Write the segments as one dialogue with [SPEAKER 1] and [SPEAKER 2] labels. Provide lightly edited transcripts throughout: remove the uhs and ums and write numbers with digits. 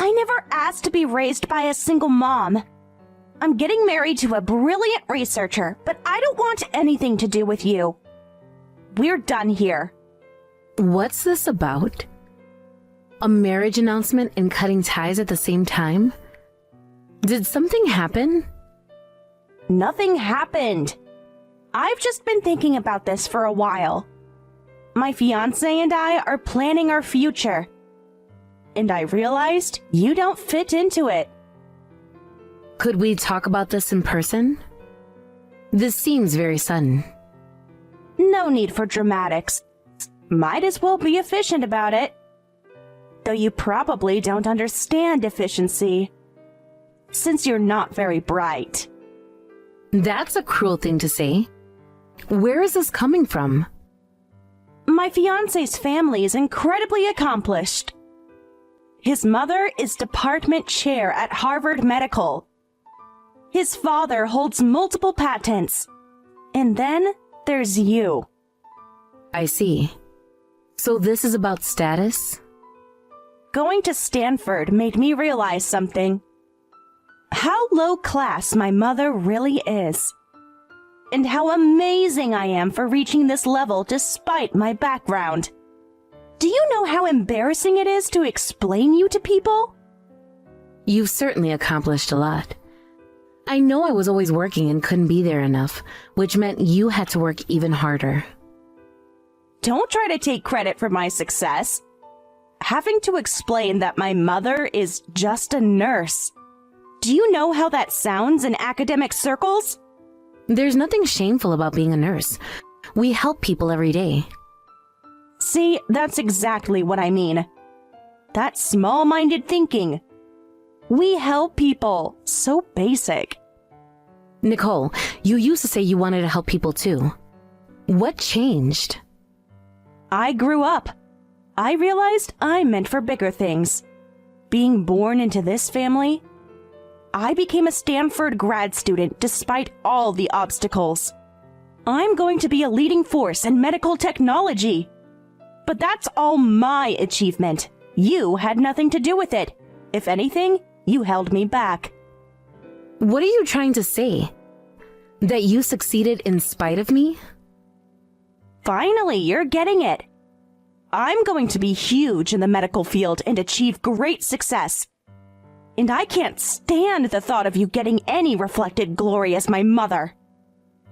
[SPEAKER 1] I never asked to be raised by a single mom. I'm getting married to a brilliant researcher, but I don't want anything to do with you. We're done here.
[SPEAKER 2] What's this about? A marriage announcement and cutting ties at the same time? Did something happen?
[SPEAKER 1] Nothing happened. I've just been thinking about this for a while. My fiancé and I are planning our future. And I realized you don't fit into it.
[SPEAKER 2] Could we talk about this in person? This seems very sudden.
[SPEAKER 1] No need for dramatics. Might as well be efficient about it. Though you probably don't understand efficiency, since you're not very bright.
[SPEAKER 2] That's a cruel thing to say. Where is this coming from?
[SPEAKER 1] My fiancé's family is incredibly accomplished. His mother is department chair at Harvard Medical. His father holds multiple patents. And then there's you.
[SPEAKER 2] I see. So this is about status?
[SPEAKER 1] Going to Stanford made me realize something. How low class my mother really is. And how amazing I am for reaching this level despite my background. Do you know how embarrassing it is to explain you to people?
[SPEAKER 2] You've certainly accomplished a lot. I know I was always working and couldn't be there enough, which meant you had to work even harder.
[SPEAKER 1] Don't try to take credit for my success. Having to explain that my mother is just a nurse. Do you know how that sounds in academic circles?
[SPEAKER 2] There's nothing shameful about being a nurse. We help people every day.
[SPEAKER 1] See, that's exactly what I mean. That small-minded thinking. We help people. So basic.
[SPEAKER 2] Nicole, you used to say you wanted to help people too. What changed?
[SPEAKER 1] I grew up. I realized I'm meant for bigger things. Being born into this family, I became a Stanford grad student despite all the obstacles. I'm going to be a leading force in medical technology. But that's all my achievement. You had nothing to do with it. If anything, you held me back.
[SPEAKER 2] What are you trying to say? That you succeeded in spite of me?
[SPEAKER 1] Finally, you're getting it. I'm going to be huge in the medical field and achieve great success. And I can't stand the thought of you getting any reflected glory as my mother.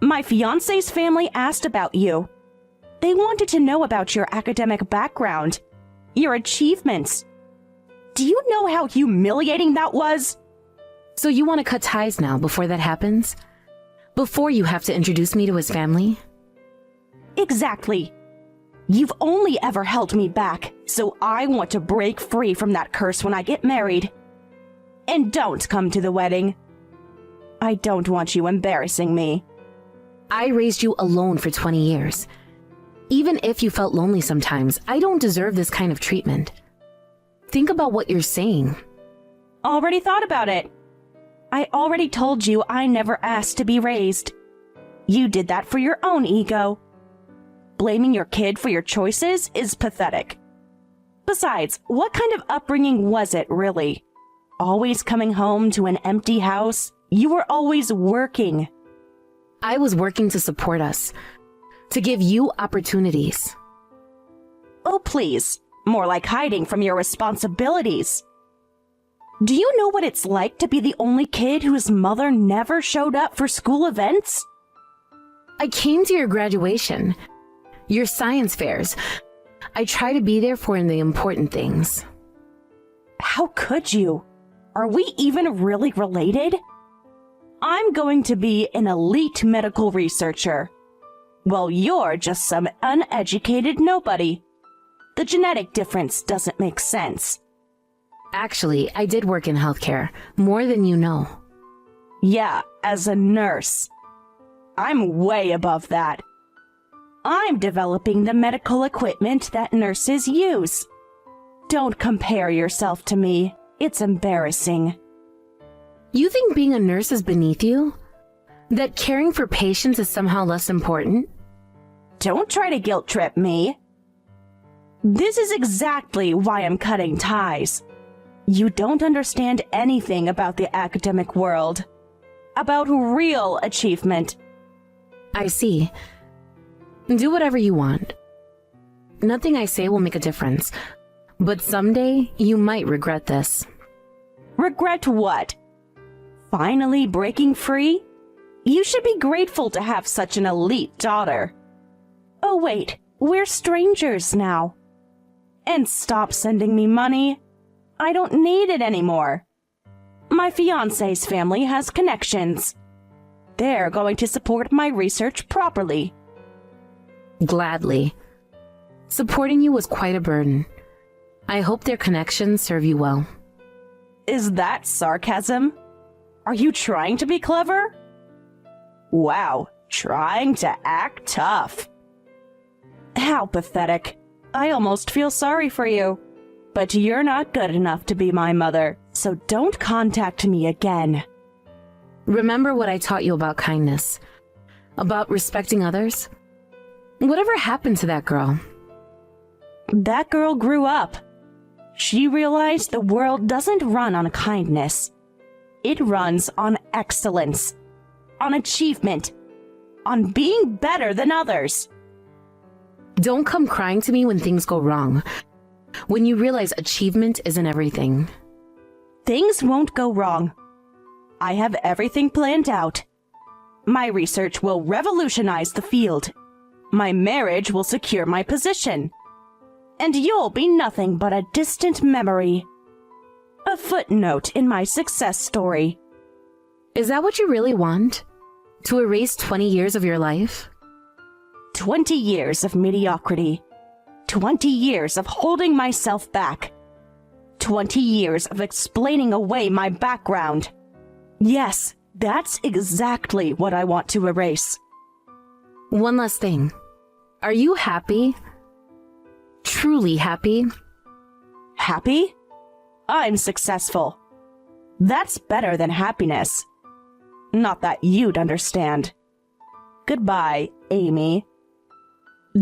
[SPEAKER 1] My fiancé's family asked about you. They wanted to know about your academic background, your achievements. Do you know how humiliating that was?
[SPEAKER 2] So you want to cut ties now before that happens? Before you have to introduce me to his family?
[SPEAKER 1] Exactly. You've only ever held me back, so I want to break free from that curse when I get married. And don't come to the wedding. I don't want you embarrassing me.
[SPEAKER 2] I raised you alone for 20 years. Even if you felt lonely sometimes, I don't deserve this kind of treatment. Think about what you're saying.
[SPEAKER 1] Already thought about it. I already told you I never asked to be raised. You did that for your own ego. Blaming your kid for your choices is pathetic. Besides, what kind of upbringing was it, really? Always coming home to an empty house? You were always working.
[SPEAKER 2] I was working to support us, to give you opportunities.
[SPEAKER 1] Oh, please. More like hiding from your responsibilities. Do you know what it's like to be the only kid whose mother never showed up for school events?
[SPEAKER 2] I came to your graduation, your science fairs. I try to be there for the important things.
[SPEAKER 1] How could you? Are we even really related? I'm going to be an elite medical researcher. Well, you're just some uneducated nobody. The genetic difference doesn't make sense.
[SPEAKER 2] Actually, I did work in healthcare, more than you know.
[SPEAKER 1] Yeah, as a nurse. I'm way above that. I'm developing the medical equipment that nurses use. Don't compare yourself to me. It's embarrassing.
[SPEAKER 2] You think being a nurse is beneath you? That caring for patients is somehow less important?
[SPEAKER 1] Don't try to guilt trip me. This is exactly why I'm cutting ties. You don't understand anything about the academic world. About real achievement.
[SPEAKER 2] I see. Do whatever you want. Nothing I say will make a difference. But someday, you might regret this.
[SPEAKER 1] Regret what? Finally breaking free? You should be grateful to have such an elite daughter. Oh wait, we're strangers now. And stop sending me money. I don't need it anymore. My fiancé's family has connections. They're going to support my research properly.
[SPEAKER 2] Gladly. Supporting you was quite a burden. I hope their connections serve you well.
[SPEAKER 1] Is that sarcasm? Are you trying to be clever? Wow, trying to act tough. How pathetic. I almost feel sorry for you. But you're not good enough to be my mother, so don't contact me again.
[SPEAKER 2] Remember what I taught you about kindness, about respecting others? Whatever happened to that girl?
[SPEAKER 1] That girl grew up. She realized the world doesn't run on kindness. It runs on excellence, on achievement, on being better than others.
[SPEAKER 2] Don't come crying to me when things go wrong. When you realize achievement isn't everything.
[SPEAKER 1] Things won't go wrong. I have everything planned out. My research will revolutionize the field. My marriage will secure my position. And you'll be nothing but a distant memory. A footnote in my success story.
[SPEAKER 2] Is that what you really want? To erase 20 years of your life?
[SPEAKER 1] 20 years of mediocrity. 20 years of holding myself back. 20 years of explaining away my background. Yes, that's exactly what I want to erase.
[SPEAKER 2] One last thing. Are you happy? Truly happy?
[SPEAKER 1] Happy? I'm successful. That's better than happiness. Not that you'd understand. Goodbye, Amy.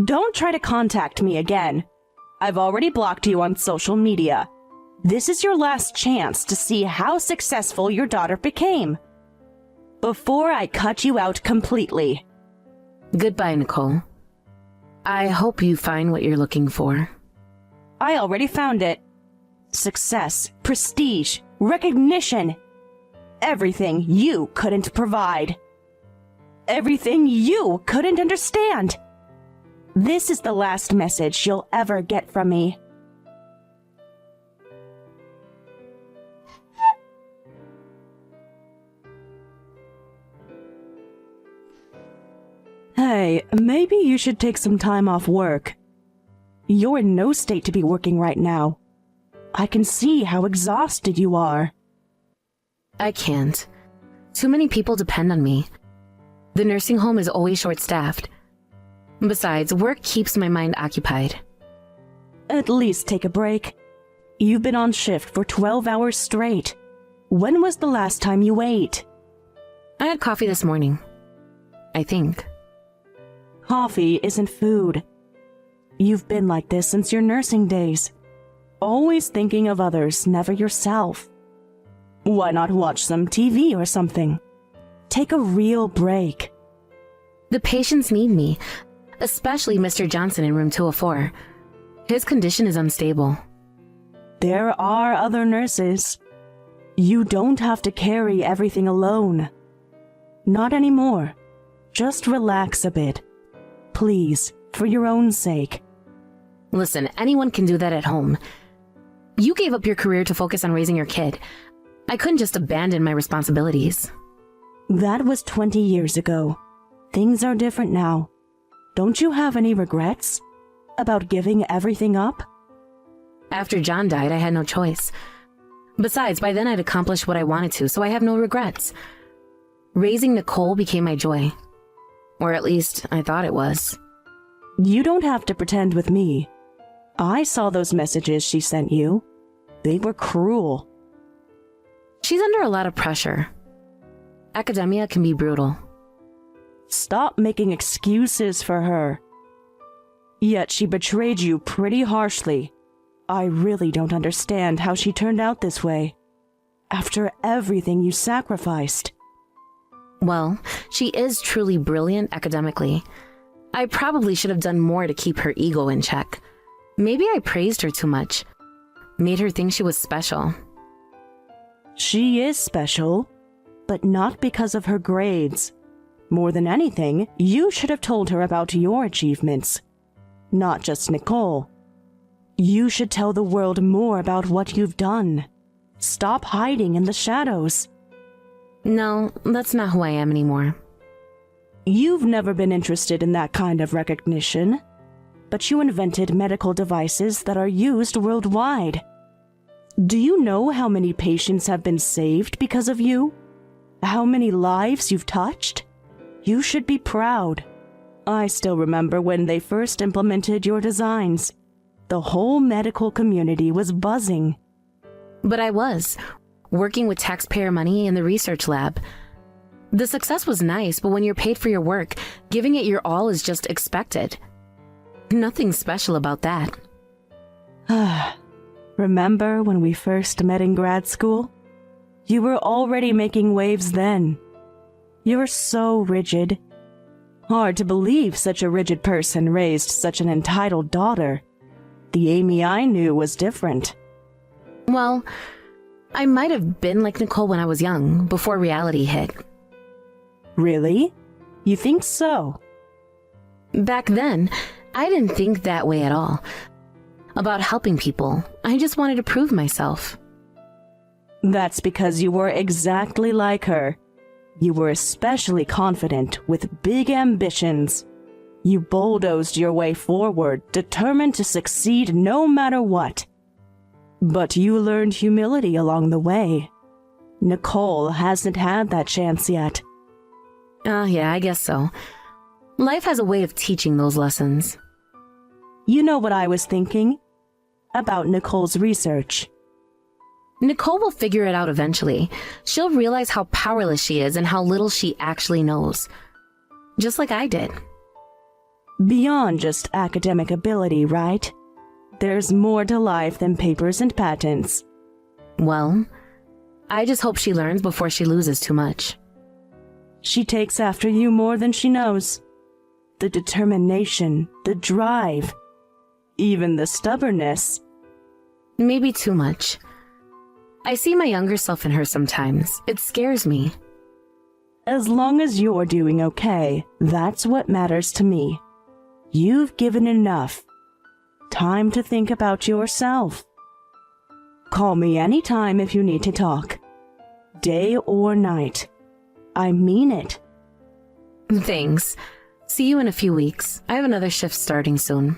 [SPEAKER 1] Don't try to contact me again. I've already blocked you on social media. This is your last chance to see how successful your daughter became. Before I cut you out completely.
[SPEAKER 2] Goodbye, Nicole. I hope you find what you're looking for.
[SPEAKER 1] I already found it. Success, prestige, recognition. Everything you couldn't provide. Everything you couldn't understand. This is the last message you'll ever get from me. Hey, maybe you should take some time off work. You're in no state to be working right now. I can see how exhausted you are.
[SPEAKER 2] I can't. Too many people depend on me. The nursing home is always short-staffed. Besides, work keeps my mind occupied.
[SPEAKER 1] At least take a break. You've been on shift for 12 hours straight. When was the last time you ate?
[SPEAKER 2] I had coffee this morning. I think.
[SPEAKER 1] Coffee isn't food. You've been like this since your nursing days. Always thinking of others, never yourself. Why not watch some TV or something? Take a real break.
[SPEAKER 2] The patients need me, especially Mr. Johnson in room 204. His condition is unstable.
[SPEAKER 1] There are other nurses. You don't have to carry everything alone. Not anymore. Just relax a bit. Please, for your own sake.
[SPEAKER 2] Listen, anyone can do that at home. You gave up your career to focus on raising your kid. I couldn't just abandon my responsibilities.
[SPEAKER 1] That was 20 years ago. Things are different now. Don't you have any regrets about giving everything up?
[SPEAKER 2] After John died, I had no choice. Besides, by then I'd accomplished what I wanted to, so I have no regrets. Raising Nicole became my joy. Or at least, I thought it was.
[SPEAKER 1] You don't have to pretend with me. I saw those messages she sent you. They were cruel.
[SPEAKER 2] She's under a lot of pressure. Academia can be brutal.
[SPEAKER 1] Stop making excuses for her. Yet she betrayed you pretty harshly. I really don't understand how she turned out this way. After everything you sacrificed.
[SPEAKER 2] Well, she is truly brilliant academically. I probably should have done more to keep her ego in check. Maybe I praised her too much. Made her think she was special.
[SPEAKER 1] She is special, but not because of her grades. More than anything, you should have told her about your achievements. Not just Nicole. You should tell the world more about what you've done. Stop hiding in the shadows.
[SPEAKER 2] No, that's not who I am anymore.
[SPEAKER 1] You've never been interested in that kind of recognition, but you invented medical devices that are used worldwide. Do you know how many patients have been saved because of you? How many lives you've touched? You should be proud. I still remember when they first implemented your designs. The whole medical community was buzzing.
[SPEAKER 2] But I was, working with taxpayer money in the research lab. The success was nice, but when you're paid for your work, giving it your all is just expected. Nothing special about that.
[SPEAKER 1] Remember when we first met in grad school? You were already making waves then. You're so rigid. Hard to believe such a rigid person raised such an entitled daughter. The Amy I knew was different.
[SPEAKER 2] Well, I might have been like Nicole when I was young, before reality hit.
[SPEAKER 1] Really? You think so?
[SPEAKER 2] Back then, I didn't think that way at all. About helping people, I just wanted to prove myself.
[SPEAKER 1] That's because you were exactly like her. You were especially confident, with big ambitions. You bulldozed your way forward, determined to succeed no matter what. But you learned humility along the way. Nicole hasn't had that chance yet.
[SPEAKER 2] Yeah, I guess so. Life has a way of teaching those lessons.
[SPEAKER 1] You know what I was thinking? About Nicole's research.
[SPEAKER 2] Nicole will figure it out eventually. She'll realize how powerless she is and how little she actually knows. Just like I did.
[SPEAKER 1] Beyond just academic ability, right? There's more to life than papers and patents.
[SPEAKER 2] Well, I just hope she learns before she loses too much.
[SPEAKER 1] She takes after you more than she knows. The determination, the drive, even the stubbornness.
[SPEAKER 2] Maybe too much. I see my younger self in her sometimes. It scares me.
[SPEAKER 1] As long as you're doing okay, that's what matters to me. You've given enough. Time to think about yourself. Call me anytime if you need to talk. Day or night. I mean it.
[SPEAKER 2] Thanks. See you in a few weeks. I have another shift starting soon.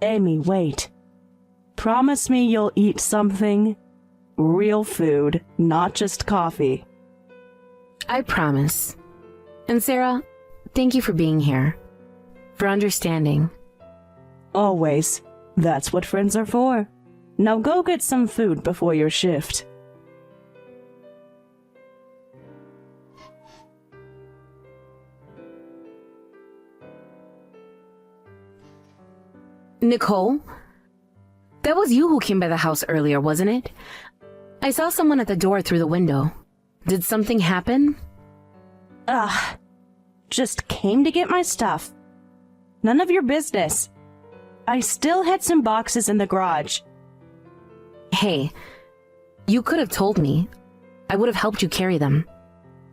[SPEAKER 1] Amy, wait. Promise me you'll eat something. Real food, not just coffee.
[SPEAKER 2] I promise. And Sarah, thank you for being here. For understanding.
[SPEAKER 1] Always. That's what friends are for. Now go get some food before your shift.
[SPEAKER 2] Nicole? That was you who came by the house earlier, wasn't it? I saw someone at the door through the window. Did something happen?
[SPEAKER 1] Just came to get my stuff. None of your business. I still had some boxes in the garage.
[SPEAKER 2] Hey, you could have told me. I would have helped you carry them.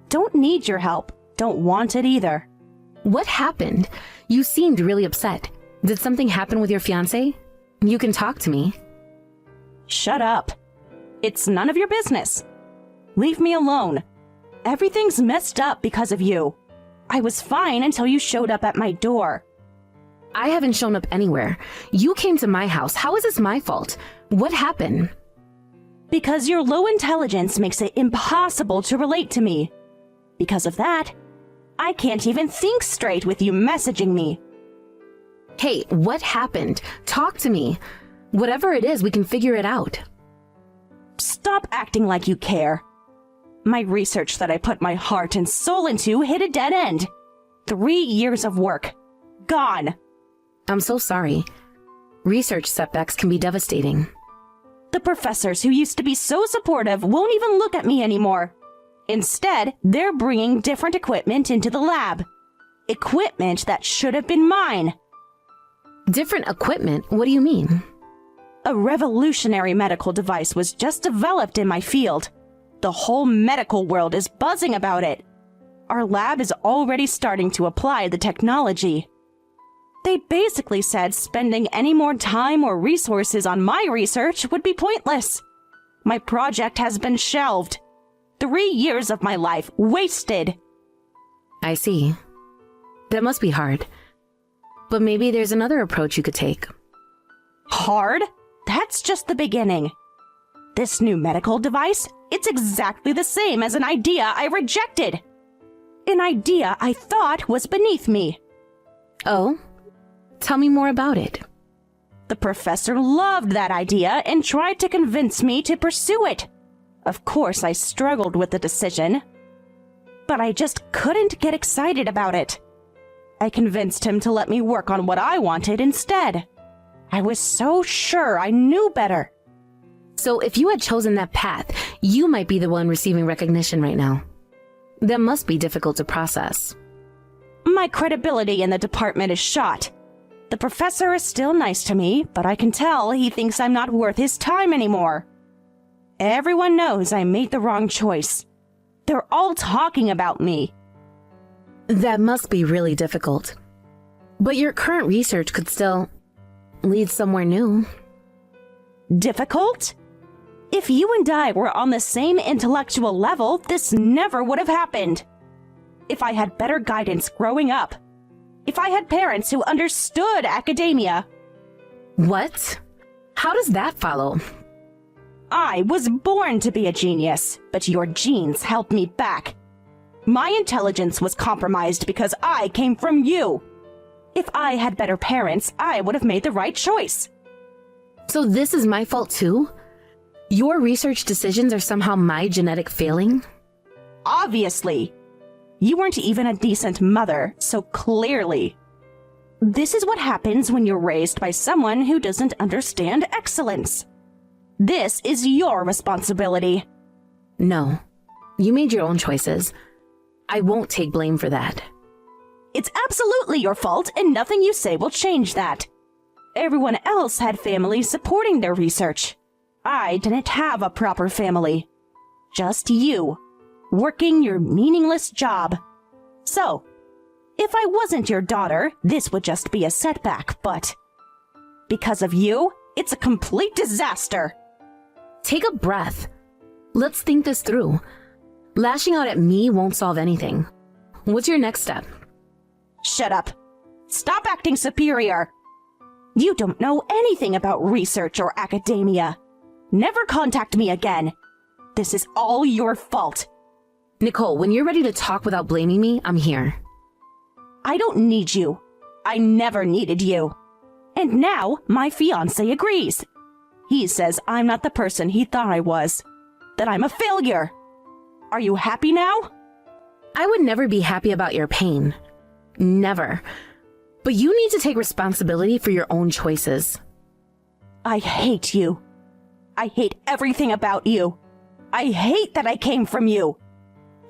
[SPEAKER 1] Don't need your help. Don't want it either.
[SPEAKER 2] What happened? You seemed really upset. Did something happen with your fiancé? You can talk to me.
[SPEAKER 1] Shut up. It's none of your business. Leave me alone. Everything's messed up because of you. I was fine until you showed up at my door.
[SPEAKER 2] I haven't shown up anywhere. You came to my house. How is this my fault? What happened?
[SPEAKER 1] Because your low intelligence makes it impossible to relate to me. Because of that, I can't even think straight with you messaging me.
[SPEAKER 2] Hey, what happened? Talk to me. Whatever it is, we can figure it out.
[SPEAKER 1] Stop acting like you care. My research that I put my heart and soul into hit a dead end. 3 years of work. Gone.
[SPEAKER 2] I'm so sorry. Research setbacks can be devastating.
[SPEAKER 1] The professors who used to be so supportive won't even look at me anymore. Instead, they're bringing different equipment into the lab. Equipment that should have been mine.
[SPEAKER 2] Different equipment? What do you mean?
[SPEAKER 1] A revolutionary medical device was just developed in my field. The whole medical world is buzzing about it. Our lab is already starting to apply the technology. They basically said spending any more time or resources on my research would be pointless. My project has been shelved. 3 years of my life wasted.
[SPEAKER 2] I see. That must be hard. But maybe there's another approach you could take.
[SPEAKER 1] Hard? That's just the beginning. This new medical device, it's exactly the same as an idea I rejected. An idea I thought was beneath me.
[SPEAKER 2] Oh? Tell me more about it.
[SPEAKER 1] The professor loved that idea and tried to convince me to pursue it. Of course, I struggled with the decision, but I just couldn't get excited about it. I convinced him to let me work on what I wanted instead. I was so sure I knew better.
[SPEAKER 2] So if you had chosen that path, you might be the one receiving recognition right now. That must be difficult to process.
[SPEAKER 1] My credibility in the department is shot. The professor is still nice to me, but I can tell he thinks I'm not worth his time anymore. Everyone knows I made the wrong choice. They're all talking about me.
[SPEAKER 2] That must be really difficult. But your current research could still lead somewhere new.
[SPEAKER 1] Difficult? If you and I were on the same intellectual level, this never would have happened. If I had better guidance growing up. If I had parents who understood academia.
[SPEAKER 2] What? How does that follow?
[SPEAKER 1] I was born to be a genius, but your genes held me back. My intelligence was compromised because I came from you. If I had better parents, I would have made the right choice.
[SPEAKER 2] So this is my fault too? Your research decisions are somehow my genetic failing?
[SPEAKER 1] Obviously. You weren't even a decent mother, so clearly. This is what happens when you're raised by someone who doesn't understand excellence. This is your responsibility.
[SPEAKER 2] No. You made your own choices. I won't take blame for that.
[SPEAKER 1] It's absolutely your fault, and nothing you say will change that. Everyone else had families supporting their research. I didn't have a proper family. Just you, working your meaningless job. So, if I wasn't your daughter, this would just be a setback, but because of you, it's a complete disaster.
[SPEAKER 2] Take a breath. Let's think this through. Lashing out at me won't solve anything. What's your next step?
[SPEAKER 1] Shut up. Stop acting superior. You don't know anything about research or academia. Never contact me again. This is all your fault.
[SPEAKER 2] Nicole, when you're ready to talk without blaming me, I'm here.
[SPEAKER 1] I don't need you. I never needed you. And now my fiancé agrees. He says I'm not the person he thought I was. That I'm a failure. Are you happy now?
[SPEAKER 2] I would never be happy about your pain. Never. But you need to take responsibility for your own choices.
[SPEAKER 1] I hate you. I hate everything about you. I hate that I came from you.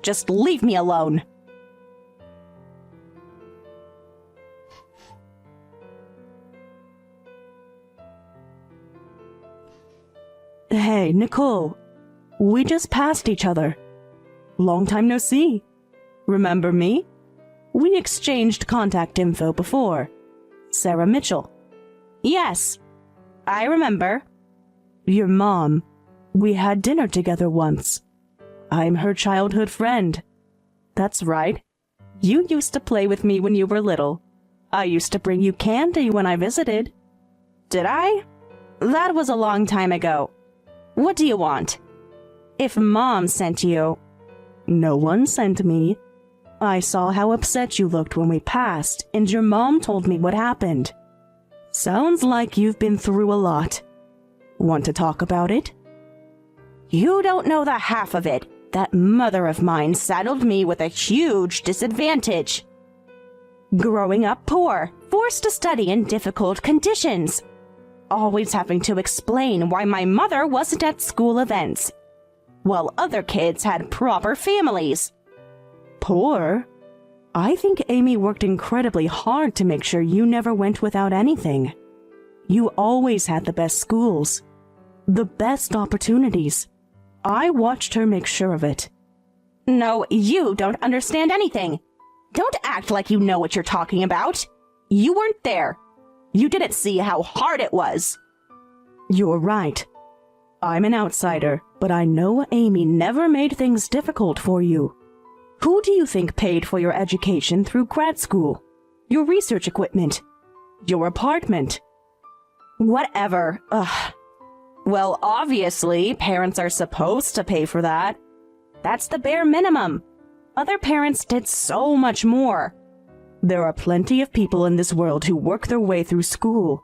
[SPEAKER 1] Just leave me alone. Hey, Nicole. We just passed each other. Long time no see. Remember me? We exchanged contact info before. Sarah Mitchell. Yes, I remember. Your mom. We had dinner together once. I'm her childhood friend. That's right. You used to play with me when you were little. I used to bring you candy when I visited. Did I? That was a long time ago. What do you want? If Mom sent you... No one sent me. I saw how upset you looked when we passed, and your mom told me what happened. Sounds like you've been through a lot. Want to talk about it? You don't know the half of it. That mother of mine saddled me with a huge disadvantage. Growing up poor, forced to study in difficult conditions. always having to explain why my mother wasn't at school events, while other kids had proper families. Poor? I think Amy worked incredibly hard to make sure you never went without anything. You always had the best schools, the best opportunities. I watched her make sure of it. No, you don't understand anything. Don't act like you know what you're talking about. You weren't there. You didn't see how hard it was. You're right. I'm an outsider, but I know Amy never made things difficult for you. Who do you think paid for your education through grad school? Your research equipment? Your apartment? Whatever. Ugh. Well, obviously, parents are supposed to pay for that. That's the bare minimum. Other parents did so much more. There are plenty of people in this world who work their way through school.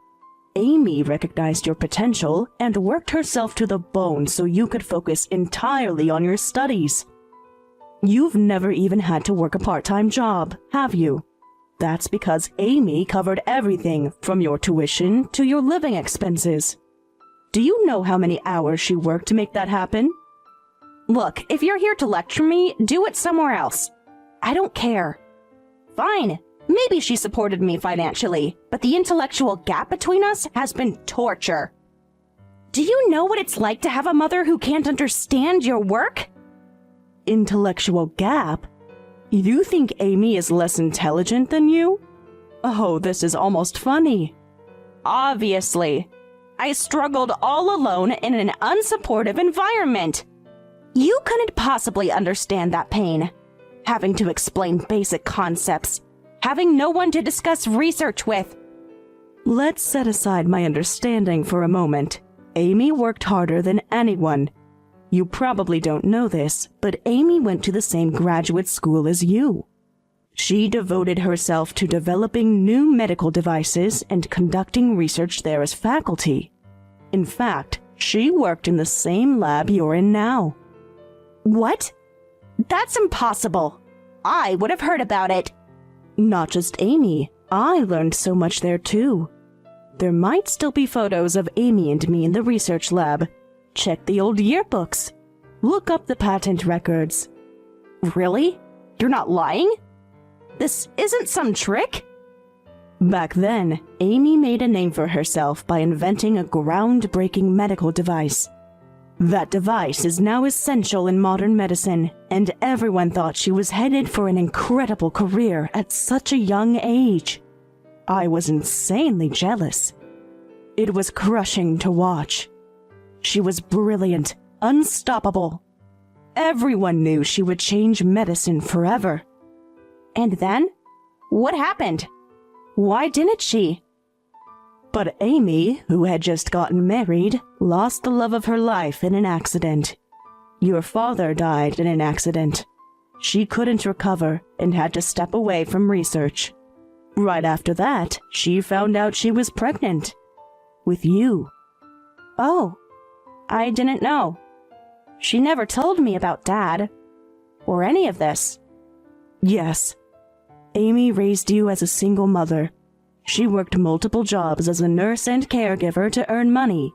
[SPEAKER 1] Amy recognized your potential and worked herself to the bone so you could focus entirely on your studies. You've never even had to work a part-time job, have you? That's because Amy covered everything from your tuition to your living expenses. Do you know how many hours she worked to make that happen? Look, if you're here to lecture me, do it somewhere else. I don't care. Fine, maybe she supported me financially, but the intellectual gap between us has been torture. Do you know what it's like to have a mother who can't understand your work? Intellectual gap? You think Amy is less intelligent than you? Oh, this is almost funny. Obviously. I struggled all alone in an unsupportive environment. You couldn't possibly understand that pain. Having to explain basic concepts. Having no one to discuss research with. Let's set aside my understanding for a moment. Amy worked harder than anyone. You probably don't know this, but Amy went to the same graduate school as you. She devoted herself to developing new medical devices and conducting research there as faculty. In fact, she worked in the same lab you're in now. What? That's impossible. I would have heard about it. Not just Amy. I learned so much there too. There might still be photos of Amy and me in the research lab. Check the old yearbooks. Look up the patent records. Really? You're not lying? This isn't some trick? Back then, Amy made a name for herself by inventing a groundbreaking medical device. That device is now essential in modern medicine, and everyone thought she was headed for an incredible career at such a young age. I was insanely jealous. It was crushing to watch. She was brilliant, unstoppable. Everyone knew she would change medicine forever. And then? What happened? Why didn't she? But Amy, who had just gotten married, lost the love of her life in an accident. Your father died in an accident. She couldn't recover and had to step away from research. Right after that, she found out she was pregnant. With you. Oh. I didn't know. She never told me about Dad. Or any of this. Yes. Amy raised you as a single mother. She worked multiple jobs as a nurse and caregiver to earn money.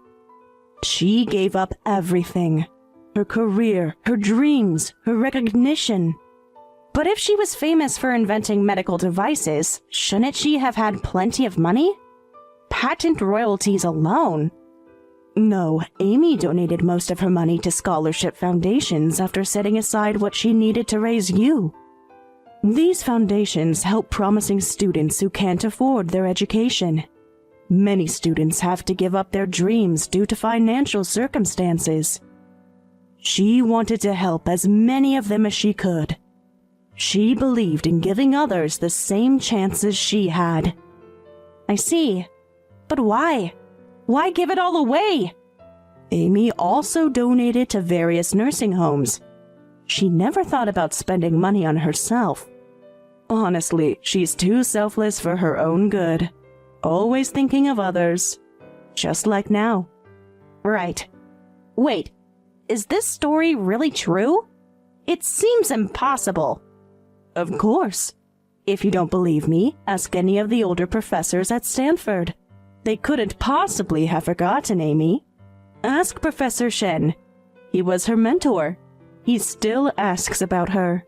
[SPEAKER 1] She gave up everything. Her career, her dreams, her recognition. But if she was famous for inventing medical devices, shouldn't she have had plenty of money? Patent royalties alone. No, Amy donated most of her money to scholarship foundations after setting aside what she needed to raise you. These foundations help promising students who can't afford their education. Many students have to give up their dreams due to financial circumstances. She wanted to help as many of them as she could. She believed in giving others the same chances she had. I see. But why? Why give it all away? Amy also donated to various nursing homes. She never thought about spending money on herself. Honestly, she's too selfless for her own good. Always thinking of others. Just like now. Right. Wait, is this story really true? It seems impossible. Of course. If you don't believe me, ask any of the older professors at Stanford. They couldn't possibly have forgotten Amy. Ask Professor Shen. He was her mentor. He still asks about her.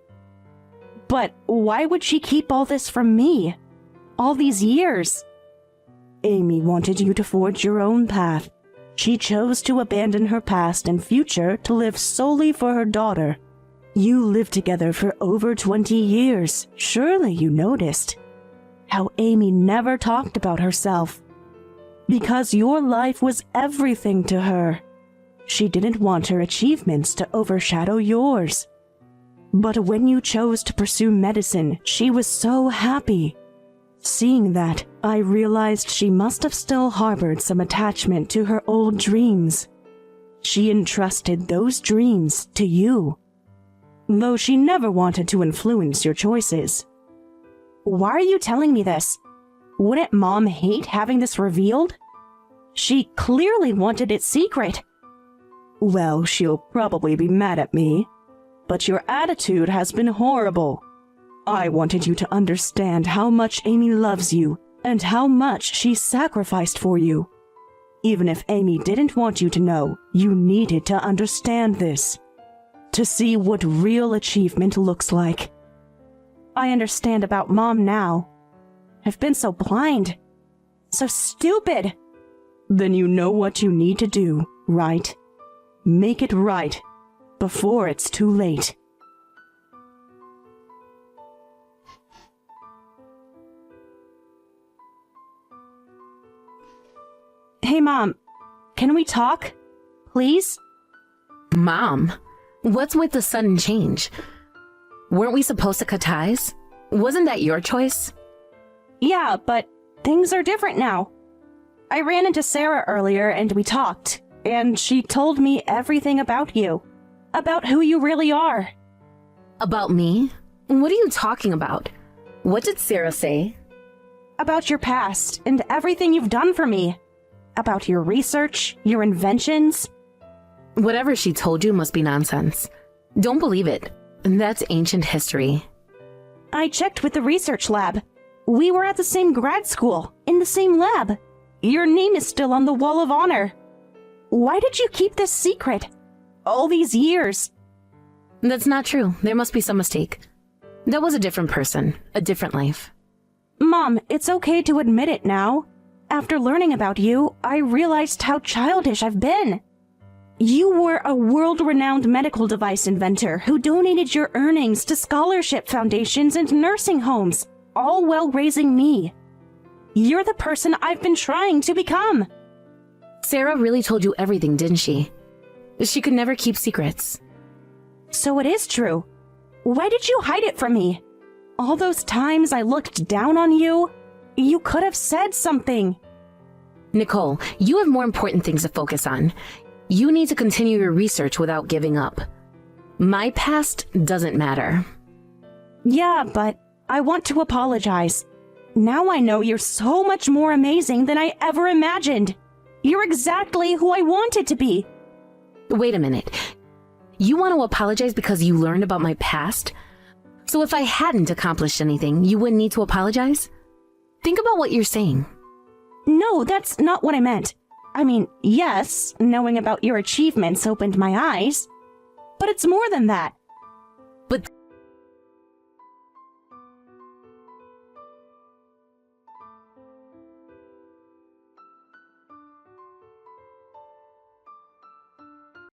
[SPEAKER 1] But why would she keep all this from me? All these years? Amy wanted you to forge your own path. She chose to abandon her past and future to live solely for her daughter. You lived together for over 20 years. Surely you noticed how Amy never talked about herself. Because your life was everything to her. She didn't want her achievements to overshadow yours. But when you chose to pursue medicine, she was so happy. Seeing that, I realized she must have still harbored some attachment to her old dreams. She entrusted those dreams to you, though she never wanted to influence your choices. Why are you telling me this? Wouldn't Mom hate having this revealed? She clearly wanted it secret. Well, she'll probably be mad at me, but your attitude has been horrible. I wanted you to understand how much Amy loves you and how much she sacrificed for you. Even if Amy didn't want you to know, you needed to understand this, to see what real achievement looks like. I understand about Mom now. I've been so blind, so stupid. Then you know what you need to do, right? Make it right, before it's too late. Hey, Mom, can we talk? Please?
[SPEAKER 2] Mom, what's with the sudden change? Weren't we supposed to cut ties? Wasn't that your choice?
[SPEAKER 1] Yeah, but things are different now. I ran into Sarah earlier and we talked, and she told me everything about you. About who you really are.
[SPEAKER 2] About me? What are you talking about? What did Sarah say?
[SPEAKER 1] About your past and everything you've done for me. About your research, your inventions.
[SPEAKER 2] Whatever she told you must be nonsense. Don't believe it. That's ancient history.
[SPEAKER 1] I checked with the research lab. We were at the same grad school, in the same lab. Your name is still on the wall of honor. Why did you keep this secret? All these years.
[SPEAKER 2] That's not true. There must be some mistake. That was a different person, a different life.
[SPEAKER 1] Mom, it's okay to admit it now. After learning about you, I realized how childish I've been. You were a world-renowned medical device inventor who donated your earnings to scholarship foundations and nursing homes, all while raising me. You're the person I've been trying to become.
[SPEAKER 2] Sarah really told you everything, didn't she? She could never keep secrets.
[SPEAKER 1] So it is true. Why did you hide it from me? All those times I looked down on you, you could have said something.
[SPEAKER 2] Nicole, you have more important things to focus on. You need to continue your research without giving up. My past doesn't matter.
[SPEAKER 1] Yeah, but I want to apologize. Now I know you're so much more amazing than I ever imagined. You're exactly who I wanted to be.
[SPEAKER 2] Wait a minute. You want to apologize because you learned about my past? So if I hadn't accomplished anything, you wouldn't need to apologize? Think about what you're saying.
[SPEAKER 1] No, that's not what I meant. I mean, yes, knowing about your achievements opened my eyes. But it's more than that.